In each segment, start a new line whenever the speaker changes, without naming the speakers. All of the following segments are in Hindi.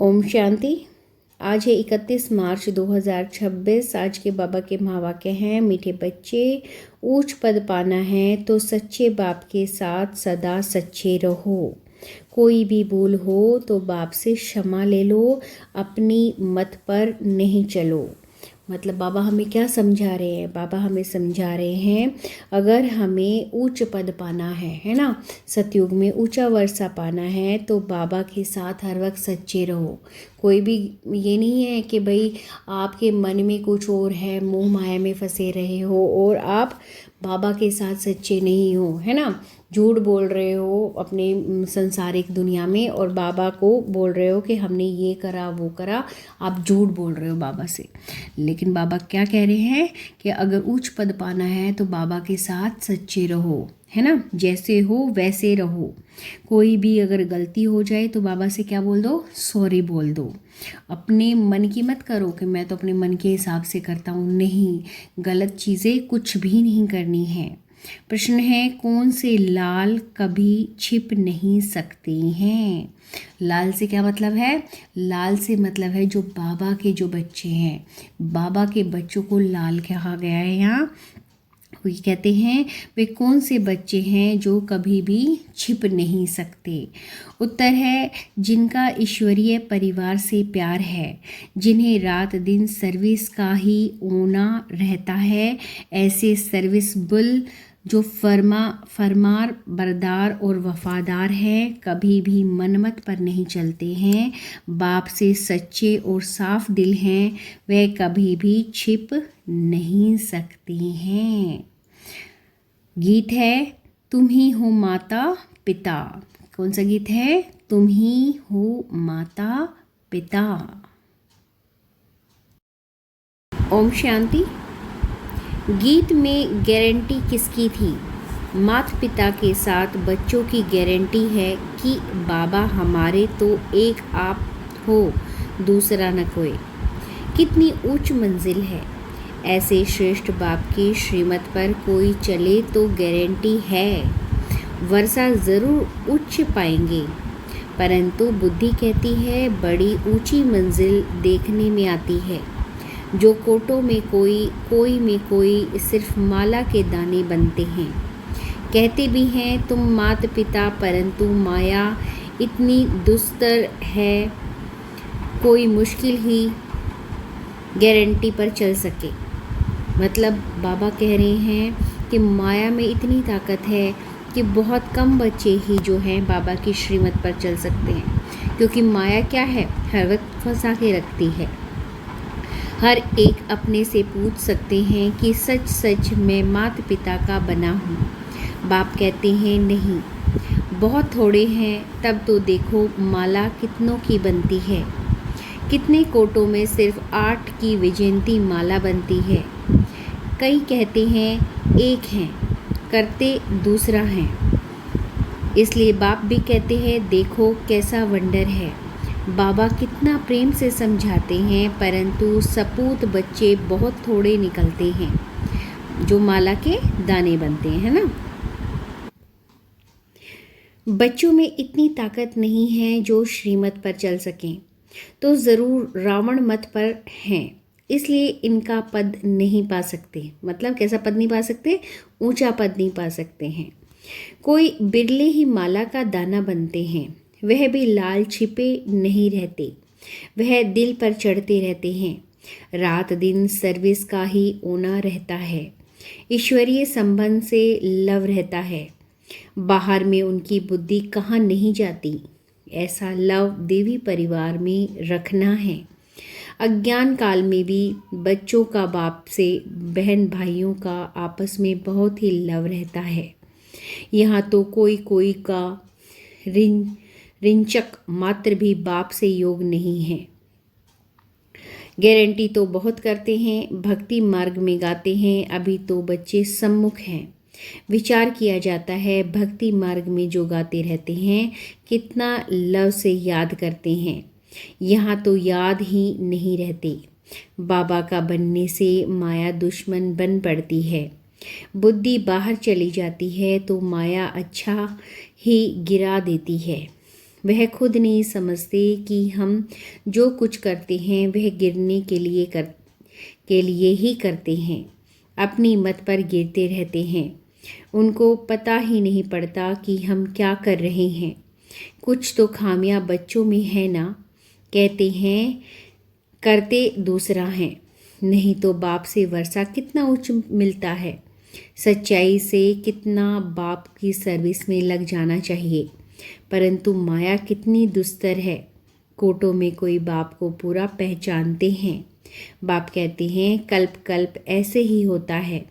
ओम शांति। आज है 31 मार्च 2026। आज के बाबा के महावाक्य हैं, मीठे बच्चे, ऊंच पद पाना है तो सच्चे बाप के साथ सदा सच्चे रहो। कोई भी भूल हो तो बाप से क्षमा ले लो, अपनी मत पर नहीं चलो। मतलब बाबा हमें क्या समझा रहे हैं? बाबा हमें समझा रहे हैं, अगर हमें उच्च पद पाना है ना, सतयुग में ऊंचा वर्षा पाना है तो बाबा के साथ हर वक्त सच्चे रहो। कोई भी ये नहीं है कि भाई आपके मन में कुछ और है, मोह माया में फंसे रहे हो और आप बाबा के साथ सच्चे नहीं हो, है ना। झूठ बोल रहे हो अपने संसारिक दुनिया में और बाबा को बोल रहे हो कि हमने ये करा वो करा। आप झूठ बोल रहे हो बाबा से। लेकिन बाबा क्या कह रहे हैं कि अगर उच्च पद पाना है तो बाबा के साथ सच्चे रहो, है ना। जैसे हो वैसे रहो। कोई भी अगर गलती हो जाए तो बाबा से क्या बोल दो? सॉरी बोल दो। अपने मन की मत करो कि मैं तो अपने मन के हिसाब से करता हूँ। नहीं, गलत चीज़ें कुछ भी नहीं करनी है। प्रश्न है, कौन से लाल कभी छिप नहीं सकते हैं? लाल से क्या मतलब है? लाल से मतलब है जो बाबा के जो बच्चे हैं। बाबा के बच्चों को लाल कहा गया है यहाँ। ये कहते हैं वे कौन से बच्चे हैं जो कभी भी छिप नहीं सकते। उत्तर है, जिनका ईश्वरीय परिवार से प्यार है, जिन्हें रात दिन सर्विस का ही ओना रहता है। ऐसे सर्विसबुल जो फरमार बरदार और वफादार हैं, कभी भी मनमत पर नहीं चलते हैं, बाप से सच्चे और साफ दिल हैं, वे कभी भी छिप नहीं सकते हैं। गीत है, तुम ही हो माता पिता। कौन सा गीत है? तुम ही हो माता पिता। ओम शांति। गीत में गारंटी किसकी थी? माता पिता के साथ बच्चों की गारंटी है कि बाबा हमारे तो एक आप हो, दूसरा न कोई। कितनी ऊंच मंजिल है। ऐसे श्रेष्ठ बाप की श्रीमत पर कोई चले तो गारंटी है, वर्षा ज़रूर उच्च पाएंगे। परंतु बुद्धि कहती है बड़ी ऊंची मंजिल देखने में आती है। जो कोटों में कोई में कोई सिर्फ माला के दाने बनते हैं। कहते भी हैं तुम माता पिता, परंतु माया इतनी दुस्तर है, कोई मुश्किल ही गारंटी पर चल सके। मतलब बाबा कह रहे हैं कि माया में इतनी ताकत है कि बहुत कम बच्चे ही जो हैं बाबा की श्रीमत पर चल सकते हैं। क्योंकि माया क्या है? हर वक्त फंसा के रखती है। हर एक अपने से पूछ सकते हैं कि सच सच मैं माता पिता का बना हूँ। बाप कहते हैं नहीं, बहुत थोड़े हैं, तब तो देखो माला कितनों की बनती है। कितने कोटों में सिर्फ 8 की विजयंती माला बनती है। कई कहते हैं एक हैं, करते दूसरा हैं। इसलिए बाप भी कहते हैं देखो कैसा वंडर है। बाबा कितना प्रेम से समझाते हैं, परंतु सपूत बच्चे बहुत थोड़े निकलते हैं जो माला के दाने बनते हैं, है ना। बच्चों में इतनी ताकत नहीं है जो श्रीमत पर चल सकें, तो ज़रूर रावण मत पर हैं, इसलिए इनका पद नहीं पा सकते। मतलब कैसा पद नहीं पा सकते? ऊंचा पद नहीं पा सकते हैं। कोई बिरले ही माला का दाना बनते हैं, वह भी लाल छिपे नहीं रहते, वह दिल पर चढ़ते रहते हैं। रात दिन सर्विस का ही ओना रहता है, ईश्वरीय संबंध से लव रहता है। बाहर में उनकी बुद्धि कहाँ नहीं जाती। ऐसा लव देवी परिवार में रखना है। अज्ञान काल में भी बच्चों का बाप से, बहन भाइयों का आपस में बहुत ही लव रहता है। यहाँ तो कोई का रिंचक मात्र भी बाप से योग नहीं है। गारंटी तो बहुत करते हैं, भक्ति मार्ग में गाते हैं, अभी तो बच्चे सम्मुख हैं। विचार किया जाता है भक्ति मार्ग में जो गाते रहते हैं कितना लव से याद करते हैं। यहाँ तो याद ही नहीं रहते। बाबा का बनने से माया दुश्मन बन पड़ती है। बुद्धि बाहर चली जाती है तो माया अच्छा ही गिरा देती है। वह खुद नहीं समझते कि हम जो कुछ करते हैं वह गिरने के लिए ही करते हैं। अपनी मत पर गिरते रहते हैं। उनको पता ही नहीं पड़ता कि हम क्या कर रहे हैं। कुछ तो खामियां बच्चों में है ना। कहते हैं करते दूसरा है, नहीं तो बाप से वर्षा कितना उच्च मिलता है। सच्चाई से कितना बाप की सर्विस में लग जाना चाहिए, परंतु माया कितनी दुस्तर है। कोटों में कोई बाप को पूरा पहचानते हैं। बाप कहते हैं कल्प कल्प ऐसे ही होता है।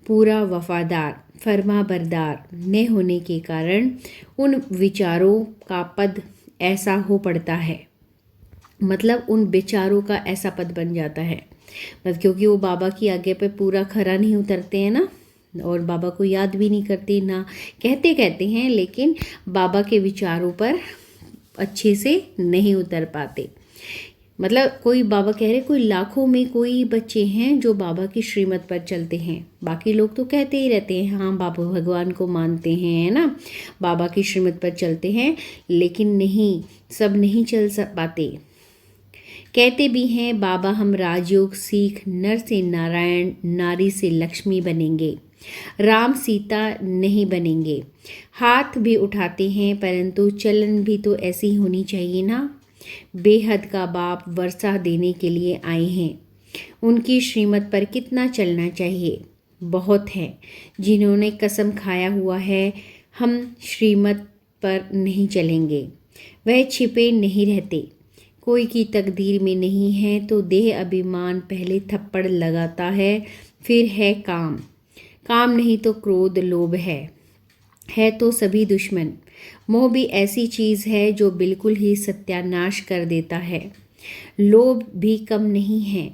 पूरा वफादार फर्मा बरदार न होने के कारण उन विचारों का पद ऐसा हो पड़ता है, मतलब उन विचारों का ऐसा पद बन जाता है, बस क्योंकि वो बाबा की आज्ञा पे पूरा खरा नहीं उतरते हैं ना, और बाबा को याद भी नहीं करते ना। कहते हैं लेकिन बाबा के विचारों पर अच्छे से नहीं उतर पाते। मतलब कोई बाबा कह रहे कोई लाखों में कोई बच्चे हैं जो बाबा की श्रीमत पर चलते हैं। बाकी लोग तो कहते ही रहते हैं हाँ बाबा भगवान को मानते हैं, है ना, बाबा की श्रीमत पर चलते हैं, लेकिन नहीं, सब नहीं चल पाते। कहते भी हैं बाबा हम राजयोग सीख नर से नारायण, नारी से लक्ष्मी बनेंगे, राम सीता नहीं बनेंगे। हाथ भी उठाते हैं, परंतु चलन भी तो ऐसी होनी चाहिए ना। बेहद का बाप वर्षा देने के लिए आए हैं। उनकी श्रीमत पर कितना चलना चाहिए। बहुत है जिन्होंने कसम खाया हुआ है हम श्रीमत पर नहीं चलेंगे। वह छिपे नहीं रहते। कोई की तकदीर में नहीं है तो देह अभिमान पहले थप्पड़ लगाता है, फिर है काम। काम नहीं तो क्रोध लोभ है तो सभी दुश्मन। मोह भी ऐसी चीज़ है जो बिल्कुल ही सत्यानाश कर देता है। लोभ भी कम नहीं है,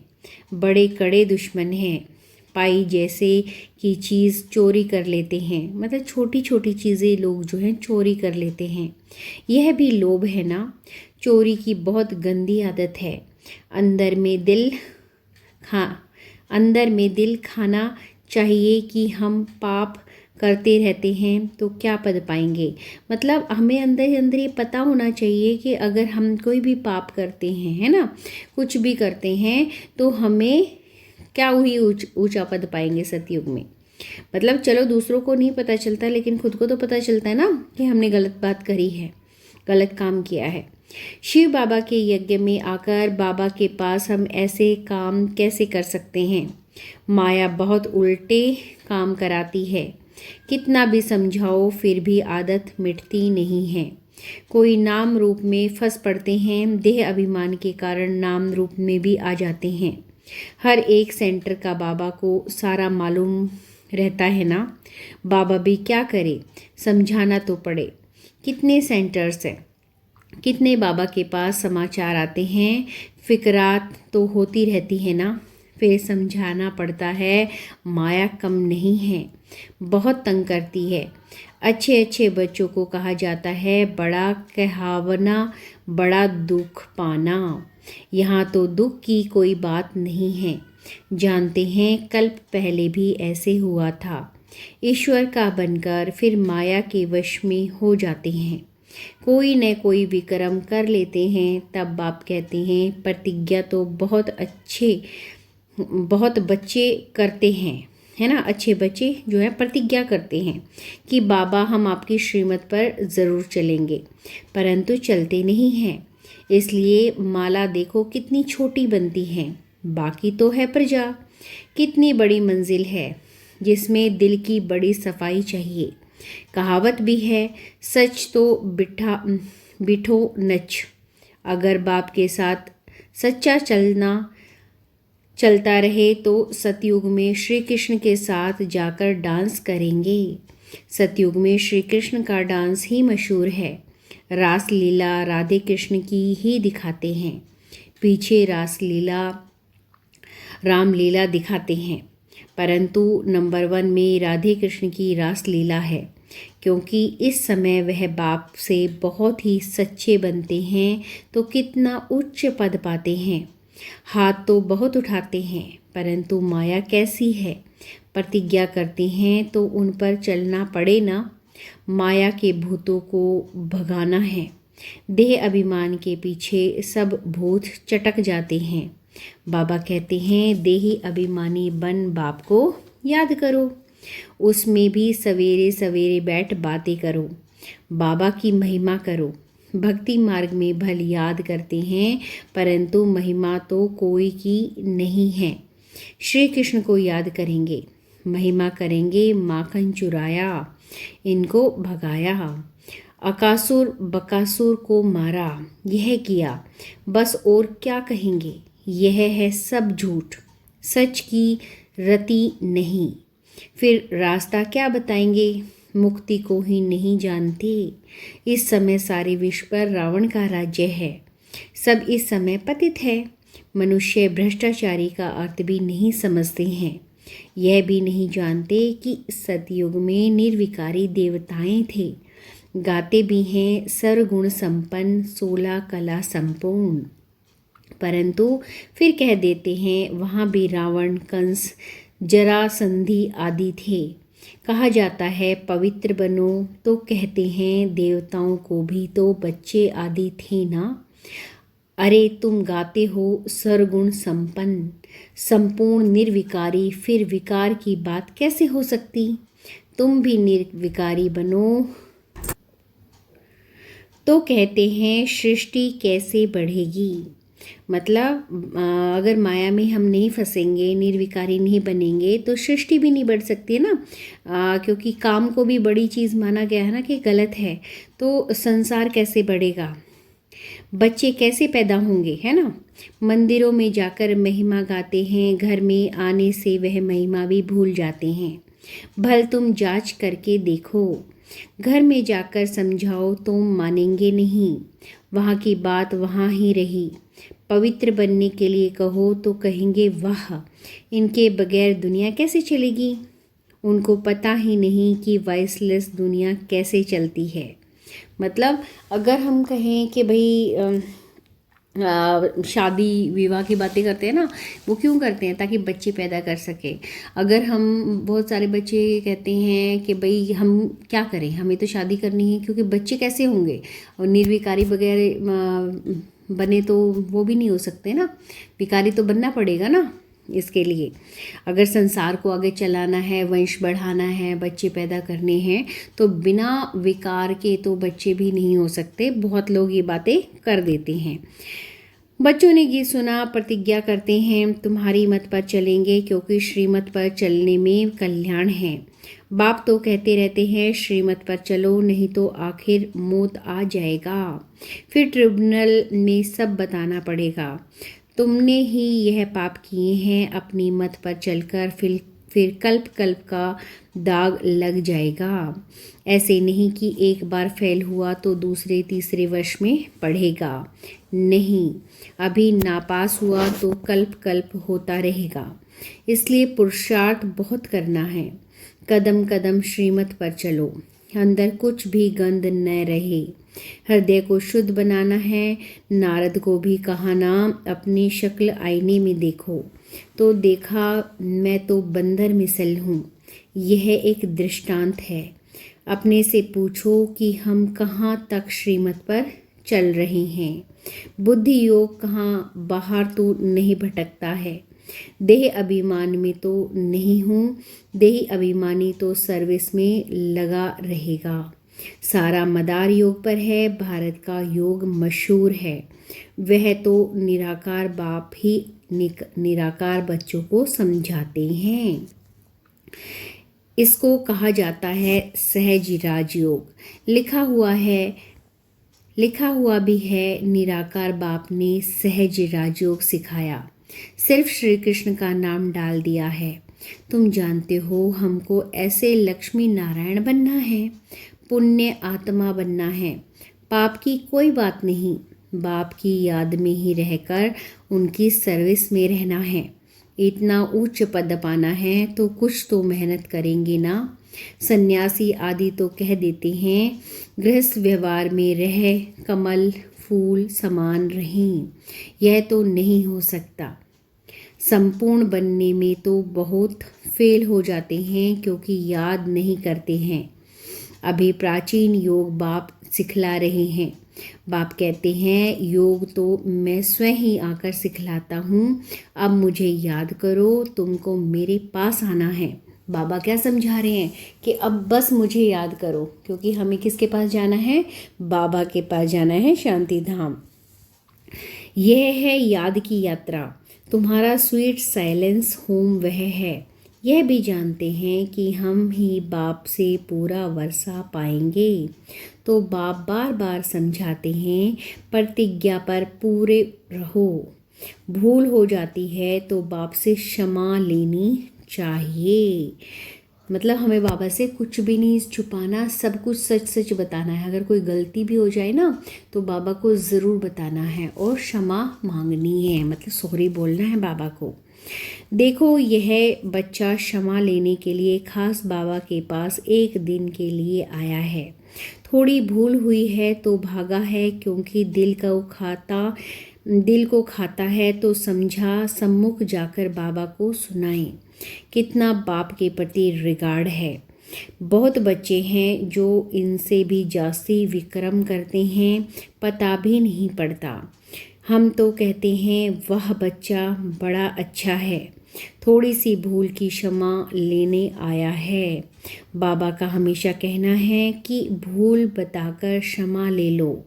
बड़े कड़े दुश्मन हैं। पाई जैसे की चीज़ चोरी कर लेते हैं, मतलब छोटी छोटी चीज़ें लोग जो हैं चोरी कर लेते हैं। यह भी लोभ है ना। चोरी की बहुत गंदी आदत है। अंदर में दिल खाना चाहिए कि हम पाप करते रहते हैं तो क्या पद पाएंगे। मतलब हमें अंदर ही अंदर ये पता होना चाहिए कि अगर हम कोई भी पाप करते हैं, है ना, कुछ भी करते हैं, तो हमें क्या हुई ऊंचा पद पाएंगे सतयुग में। मतलब चलो दूसरों को नहीं पता चलता, लेकिन खुद को तो पता चलता है ना कि हमने गलत बात करी है, गलत काम किया है। शिव बाबा के यज्ञ में आकर बाबा के पास हम ऐसे काम कैसे कर सकते हैं। माया बहुत उल्टे काम कराती है। कितना भी समझाओ फिर भी आदत मिटती नहीं है। कोई नाम रूप में फंस पड़ते हैं, देह अभिमान के कारण नाम रूप में भी आ जाते हैं। हर एक सेंटर का बाबा को सारा मालूम रहता है ना। बाबा भी क्या करे, समझाना तो पड़े। कितने सेंटर्स हैं, कितने बाबा के पास समाचार आते हैं, फिक्रात तो होती रहती है ना, फिर समझाना पड़ता है। माया कम नहीं है, बहुत तंग करती है। अच्छे अच्छे बच्चों को कहा जाता है बड़ा कहावना बड़ा दुख पाना। यहाँ तो दुख की कोई बात नहीं है। जानते हैं कल्प पहले भी ऐसे हुआ था। ईश्वर का बनकर फिर माया के वश में हो जाते हैं। कोई न कोई विक्रम कर लेते हैं, तब बाप कहते हैं प्रतिज्ञा तो बहुत बच्चे करते हैं, है ना। अच्छे बच्चे जो है प्रतिज्ञा करते हैं कि बाबा हम आपकी श्रीमत पर ज़रूर चलेंगे, परंतु चलते नहीं हैं। इसलिए माला देखो कितनी छोटी बनती है, बाकी तो है प्रजा। कितनी बड़ी मंजिल है जिसमें दिल की बड़ी सफाई चाहिए। कहावत भी है सच तो बिठो नच। अगर बाप के साथ सच्चा चलता रहे तो सतयुग में श्री कृष्ण के साथ जाकर डांस करेंगे। सतयुग में श्री कृष्ण का डांस ही मशहूर है। रास लीला राधे कृष्ण की ही दिखाते हैं, पीछे रास लीला रामलीला दिखाते हैं, परंतु नंबर 1 में राधे कृष्ण की रास लीला है, क्योंकि इस समय वह बाप से बहुत ही सच्चे बनते हैं तो कितना उच्च पद पाते हैं। हाथ तो बहुत उठाते हैं, परंतु माया कैसी है। प्रतिज्ञा करते हैं तो उन पर चलना पड़े ना। माया के भूतों को भगाना है, देह अभिमान के पीछे सब भूत चटक जाते हैं। बाबा कहते हैं देही अभिमानी बन बाप को याद करो, उसमें भी सवेरे सवेरे बैठ बातें करो, बाबा की महिमा करो। भक्ति मार्ग में भल याद करते हैं, परंतु महिमा तो कोई की नहीं है। श्री कृष्ण को याद करेंगे, महिमा करेंगे, माखन चुराया, इनको भगाया, अकासुर बकासुर को मारा, यह किया, बस और क्या कहेंगे। यह है सब झूठ, सच की रति नहीं। फिर रास्ता क्या बताएंगे, मुक्ति को ही नहीं जानते। इस समय सारे विश्व पर रावण का राज्य है, सब इस समय पतित है। मनुष्य भ्रष्टाचारी का अर्थ भी नहीं समझते हैं, यह भी नहीं जानते कि सतयुग में निर्विकारी देवताएं थे। गाते भी हैं सर्वगुण संपन्न 16 कला संपूर्ण, परंतु फिर कह देते हैं वहाँ भी रावण, कंस, जरासंधि आदि थे। कहा जाता है पवित्र बनो, तो कहते हैं देवताओं को भी तो बच्चे आदि थे ना। अरे तुम गाते हो सर्वगुण संपन्न, संपूर्ण निर्विकारी, फिर विकार की बात कैसे हो सकती। तुम भी निर्विकारी बनो, तो कहते हैं सृष्टि कैसे बढ़ेगी। मतलब अगर माया में हम नहीं फंसेंगे, निर्विकारी नहीं बनेंगे, तो सृष्टि भी नहीं बढ़ सकती है ना। क्योंकि काम को भी बड़ी चीज़ माना गया है ना कि गलत है, तो संसार कैसे बढ़ेगा, बच्चे कैसे पैदा होंगे, है ना। मंदिरों में जाकर महिमा गाते हैं, घर में आने से वह महिमा भी भूल जाते हैं। भल तुम जांच करके देखो, घर में जाकर समझाओ तो मानेंगे नहीं, वहाँ की बात वहाँ ही रही। पवित्र बनने के लिए कहो तो कहेंगे वाह, इनके बगैर दुनिया कैसे चलेगी। उनको पता ही नहीं कि वॉइसलेस दुनिया कैसे चलती है। मतलब अगर हम कहें कि भाई शादी विवाह की बातें करते हैं ना, वो क्यों करते हैं, ताकि बच्चे पैदा कर सके। अगर हम बहुत सारे बच्चे कहते हैं कि भाई हम क्या करें, हमें तो शादी करनी है, क्योंकि बच्चे कैसे होंगे, और निर्विकारी बगैर बने तो वो भी नहीं हो सकते ना, विकारी तो बनना पड़ेगा ना। इसके लिए अगर संसार को आगे चलाना है, वंश बढ़ाना है, बच्चे पैदा करने हैं, तो बिना विकार के तो बच्चे भी नहीं हो सकते। बहुत लोग ये बातें कर देते हैं। बच्चों ने गीत सुना, प्रतिज्ञा करते हैं तुम्हारी मत पर चलेंगे, क्योंकि श्रीमत पर चलने में कल्याण है। बाप तो कहते रहते हैं श्रीमत पर चलो, नहीं तो आखिर मौत आ जाएगा, फिर ट्रिब्यूनल में सब बताना पड़ेगा। तुमने ही यह पाप किए हैं, अपनी मत पर चलकर फिर कल्प कल्प का दाग लग जाएगा। ऐसे नहीं कि एक बार फेल हुआ तो दूसरे तीसरे वर्ष में पढ़ेगा, नहीं, अभी नापास हुआ तो कल्प कल्प होता रहेगा। इसलिए पुरुषार्थ बहुत करना है, कदम कदम श्रीमत पर चलो, अंदर कुछ भी गंध न रहे। हृदय को शुद्ध बनाना है। नारद को भी कहा ना, अपनी शक्ल आईने में देखो, तो देखा मैं तो बंदर मिसल हूँ। यह एक दृष्टांत है। अपने से पूछो कि हम कहाँ तक श्रीमत पर चल रहे हैं। बुद्धि योग कहाँ बाहर तो नहीं भटकता है। देह अभिमान में तो नहीं हूँ, देह अभिमानी तो सर्विस में लगा रहेगा। सारा मदार योग पर है, भारत का योग मशहूर है। वह तो निराकार बाप ही निराकार बच्चों को समझाते हैं। इसको कहा जाता है सहज राजयोग। लिखा हुआ भी है, निराकार बाप ने सहज राजयोग सिखाया, सिर्फ श्री कृष्ण का नाम डाल दिया है। तुम जानते हो हमको ऐसे लक्ष्मी नारायण बनना है, पुण्य आत्मा बनना है। पाप की कोई बात नहीं, बाप की याद में ही रहकर उनकी सर्विस में रहना है। इतना उच्च पद पाना है तो कुछ तो मेहनत करेंगे ना। सन्यासी आदि तो कह देते हैं गृहस्थ व्यवहार में रह कमल फूल समान रहें, यह तो नहीं हो सकता। संपूर्ण बनने में तो बहुत फेल हो जाते हैं, क्योंकि याद नहीं करते हैं। अभी प्राचीन योग बाप सिखला रहे हैं। बाप कहते हैं योग तो मैं स्वयं ही आकर सिखलाता हूँ, अब मुझे याद करो, तुमको मेरे पास आना है। बाबा क्या समझा रहे हैं कि अब बस मुझे याद करो, क्योंकि हमें किसके पास जाना है? बाबा के पास जाना है, शांति धाम। यह है याद की यात्रा, तुम्हारा स्वीट साइलेंस होम वह है। यह भी जानते हैं कि हम ही बाप से पूरा वर्षा पाएंगे। तो बाप बार बार समझाते हैं प्रतिज्ञा पर पूरे रहो। भूल हो जाती है तो बाप से क्षमा लेनी चाहिए। मतलब हमें बाबा से कुछ भी नहीं छुपाना, सब कुछ सच सच बताना है। अगर कोई गलती भी हो जाए ना तो बाबा को ज़रूर बताना है और क्षमा मांगनी है, मतलब सॉरी बोलना है बाबा को। देखो यह बच्चा क्षमा लेने के लिए खास बाबा के पास एक दिन के लिए आया है। थोड़ी भूल हुई है तो भागा है, क्योंकि दिल को खाता है तो समझा सम्मुख जाकर बाबा को सुनाएं कितना बाप के प्रति रिगार्ड है। बहुत बच्चे हैं जो इनसे भी जास्ती विक्रम करते हैं, पता भी नहीं पड़ता। हम तो कहते हैं वह बच्चा बड़ा अच्छा है, थोड़ी सी भूल की क्षमा लेने आया है। बाबा का हमेशा कहना है कि भूल बताकर क्षमा ले लो,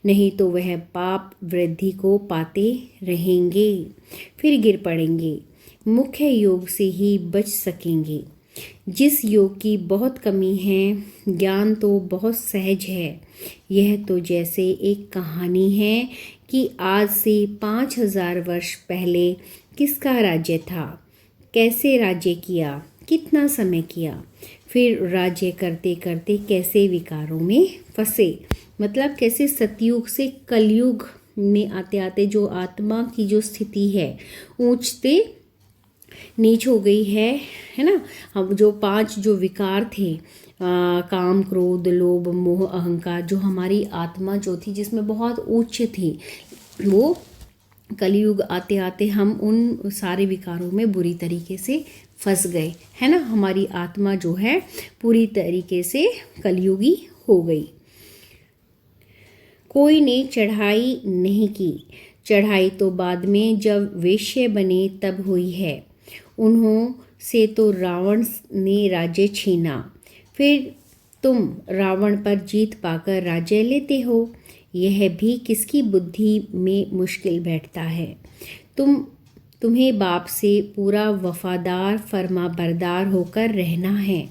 नहीं तो वह पाप वृद्धि को पाते रहेंगे, फिर गिर पड़ेंगे। मुख्य योग से ही बच सकेंगे। जिस योग की बहुत कमी है, ज्ञान तो बहुत सहज है। यह तो जैसे एक कहानी है कि आज से 5000 वर्ष पहले किसका राज्य था, कैसे राज्य किया, कितना समय किया, फिर राज्य करते करते कैसे विकारों में फंसे। मतलब कैसे सतयुग से कलयुग में आते आते जो आत्मा की जो स्थिति है ऊंच से नीच हो गई है ना। हम जो 5 जो विकार थे, काम क्रोध लोभ मोह अहंकार, जो हमारी आत्मा जो थी जिसमें बहुत उच्च थी, वो कलयुग आते आते हम उन सारे विकारों में बुरी तरीके से फंस गए, है ना। हमारी आत्मा जो है पूरी तरीके से कलयुगी हो गई। कोई ने चढ़ाई नहीं की, चढ़ाई तो बाद में जब वेश्य बने तब हुई है। उन्हों से तो रावण ने राज्य छीना, फिर तुम रावण पर जीत पाकर राज्य लेते हो। यह भी किसकी बुद्धि में मुश्किल बैठता है। तुम्हें बाप से पूरा वफादार फरमाबरदार होकर रहना है।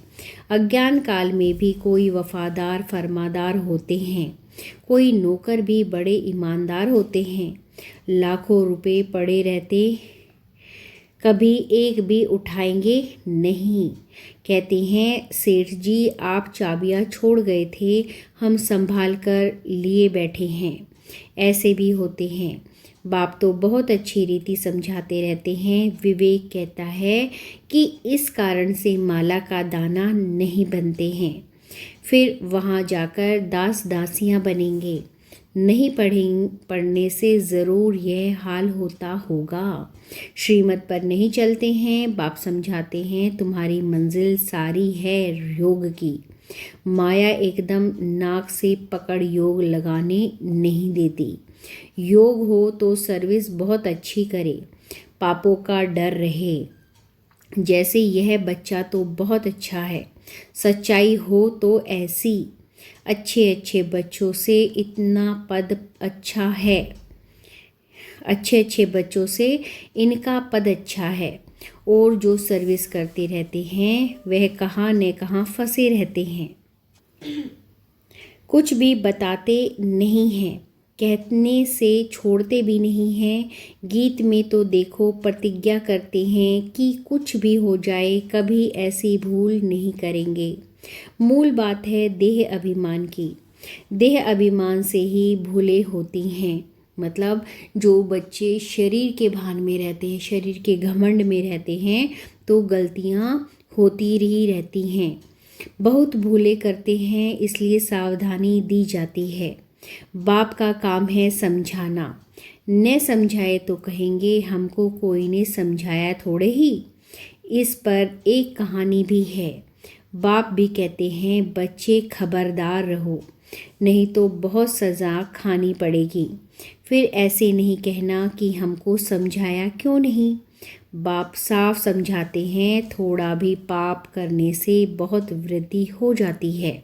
अज्ञान काल में भी कोई वफादार फरमादार होते हैं, कोई नौकर भी बड़े ईमानदार होते हैं। लाखों रुपए पड़े रहते, कभी एक भी उठाएंगे नहीं। कहते हैं सेठ जी आप चाबियां छोड़ गए थे, हम संभाल कर लिए बैठे हैं। ऐसे भी होते हैं। बाप तो बहुत अच्छी रीति समझाते रहते हैं। विवेक कहता है कि इस कारण से माला का दाना नहीं बनते हैं, फिर वहाँ जाकर दास दासियाँ बनेंगे। नहीं पढ़ने से ज़रूर यह हाल होता होगा। श्रीमत पर नहीं चलते हैं। बाप समझाते हैं तुम्हारी मंजिल सारी है योग की। माया एकदम नाक से पकड़ योग लगाने नहीं देती। योग हो तो सर्विस बहुत अच्छी करे, पापों का डर रहे। जैसे यह बच्चा तो बहुत अच्छा है, सच्चाई हो तो ऐसी अच्छे अच्छे बच्चों से इतना पद अच्छा है, अच्छे अच्छे बच्चों से इनका पद अच्छा है। और जो सर्विस करते रहते हैं वह कहाँ न कहाँ फंसे रहते हैं, कुछ भी बताते नहीं हैं, कहने से छोड़ते भी नहीं हैं। गीत में तो देखो प्रतिज्ञा करते हैं कि कुछ भी हो जाए कभी ऐसी भूल नहीं करेंगे। मूल बात है देह अभिमान की। देह अभिमान से ही भूलें होती हैं। मतलब जो बच्चे शरीर के भान में रहते हैं, शरीर के घमंड में रहते हैं, तो गलतियाँ होती ही रहती हैं। बहुत भूलें करते हैं, इसलिए सावधानी दी जाती है। बाप का काम है समझाना। न समझाए तो कहेंगे हमको कोई ने समझाया थोड़े ही। इस पर एक कहानी भी है। बाप भी कहते हैं बच्चे खबरदार रहो, नहीं तो बहुत सज़ा खानी पड़ेगी। फिर ऐसे नहीं कहना कि हमको समझाया क्यों नहीं। बाप साफ समझाते हैं, थोड़ा भी पाप करने से बहुत वृद्धि हो जाती है।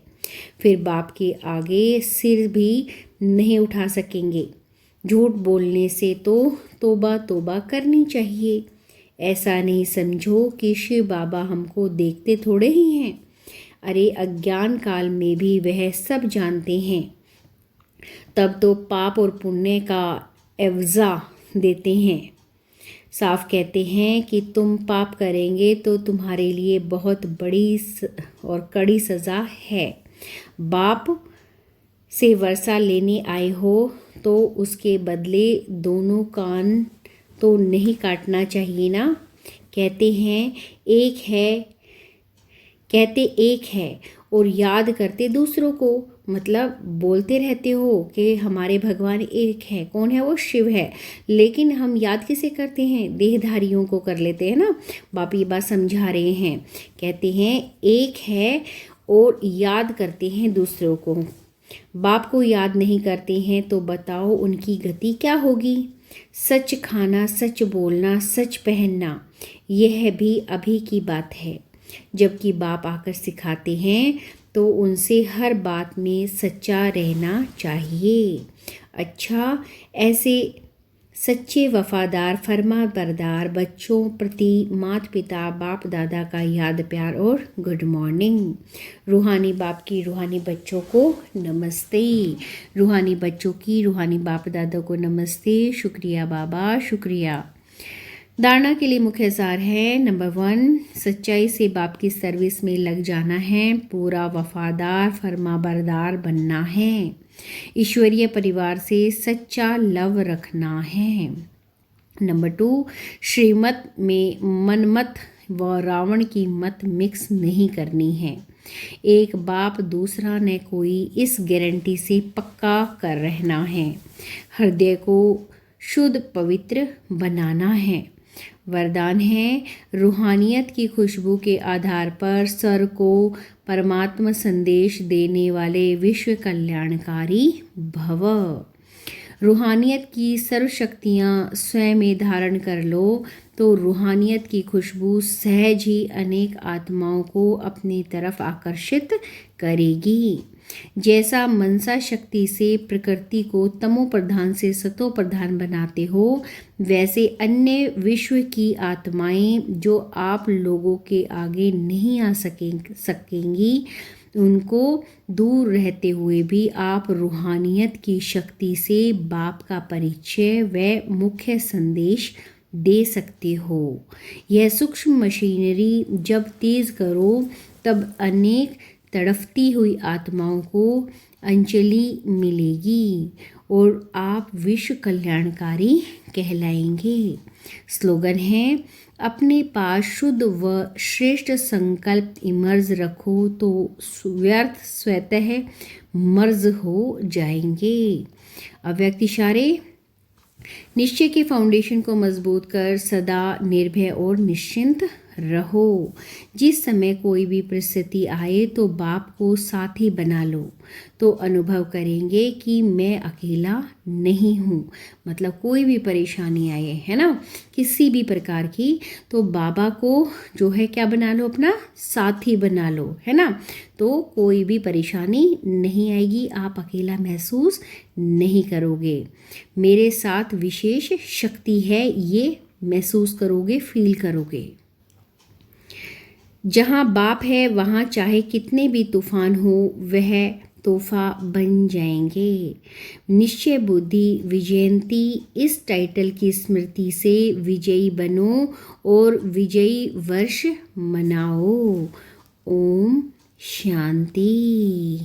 फिर बाप के आगे सिर भी नहीं उठा सकेंगे। झूठ बोलने से तो तौबा तौबा करनी चाहिए। ऐसा नहीं समझो कि शिव बाबा हमको देखते थोड़े ही हैं। अरे अज्ञान काल में भी वह सब जानते हैं। तब तो पाप और पुण्य का एवज़ा देते हैं। साफ कहते हैं कि तुम पाप करेंगे तो तुम्हारे लिए बहुत बड़ी और कड़ी सज़ा है। बाप से वर्षा लेने आए हो तो उसके बदले दोनों कान तो नहीं काटना चाहिए ना। कहते एक है और याद करते दूसरों को। मतलब बोलते रहते हो कि हमारे भगवान एक है। कौन है वो? शिव है। लेकिन हम याद किसे करते हैं? देहधारियों को कर लेते हैं ना। बाप ये बात समझा रहे हैं। कहते हैं एक है और याद करते हैं दूसरों को। बाप को याद नहीं करते हैं तो बताओ उनकी गति क्या होगी। सच खाना, सच बोलना, सच पहनना, यह भी अभी की बात है। जबकि बाप आकर सिखाते हैं तो उनसे हर बात में सच्चा रहना चाहिए। अच्छा, ऐसे सच्चे वफादार फर्मा बरदार बच्चों प्रति माता पिता बाप दादा का याद प्यार और गुड मॉर्निंग। रूहानी बाप की रूहानी बच्चों को नमस्ते। रूहानी बच्चों की रूहानी बाप दादा को नमस्ते। शुक्रिया बाबा, शुक्रिया। धारणा के लिए मुख्य सार है। नंबर 1, सच्चाई से बाप की सर्विस में लग जाना है। पूरा वफादार फर्मा बरदार बनना है। ईश्वरीय परिवार से सच्चा लव रखना है। नंबर 2, श्रीमत में मनमत व रावण की मत मिक्स नहीं करनी है। एक बाप दूसरा न कोई, इस गारंटी से पक्का कर रहना है। हृदय को शुद्ध पवित्र बनाना है। वरदान है, रूहानियत की खुशबू के आधार पर सर को परमात्मा संदेश देने वाले विश्व कल्याणकारी भव। रूहानियत की सर्व शक्तियाँ स्वयं में धारण कर लो तो रूहानियत की खुशबू सहज ही अनेक आत्माओं को अपनी तरफ आकर्षित करेगी। जैसा मनसा शक्ति से प्रकृति को तमो प्रधान से सतो प्रधान बनाते हो, वैसे अन्य विश्व की आत्माएं जो आप लोगों के आगे नहीं आ सकेंगी, उनको दूर रहते हुए भी आप रूहानियत की शक्ति से बाप का परिचय व मुख्य संदेश दे सकते हो। यह सूक्ष्म मशीनरी जब तेज करो तब अनेक तड़फती हुई आत्माओं को अंजलि मिलेगी और आप विश्व कल्याणकारी कहलाएंगे। स्लोगन है, अपने पास शुद्ध व श्रेष्ठ संकल्प इमर्ज रखो तो व्यर्थ स्वतः मर्ज हो जाएंगे। अव्यक्त इशारे, निश्चय के फाउंडेशन को मजबूत कर सदा निर्भय और निश्चिंत रहो। जिस समय कोई भी परिस्थिति आए तो बाप को साथी बना लो तो अनुभव करेंगे कि मैं अकेला नहीं हूँ। मतलब कोई भी परेशानी आए, है ना, किसी भी प्रकार की, तो बाबा को जो है क्या बना लो, अपना साथी बना लो, है ना। तो कोई भी परेशानी नहीं आएगी, आप अकेला महसूस नहीं करोगे। मेरे साथ विशेष शक्ति है, ये महसूस करोगे, फील करोगे। जहाँ बाप है वहाँ चाहे कितने भी तूफान हो वह तोहफा बन जाएंगे। निश्चय बुद्धि विजयंती इस टाइटल की स्मृति से विजयी बनो और विजयी वर्ष मनाओ। ओम शांति।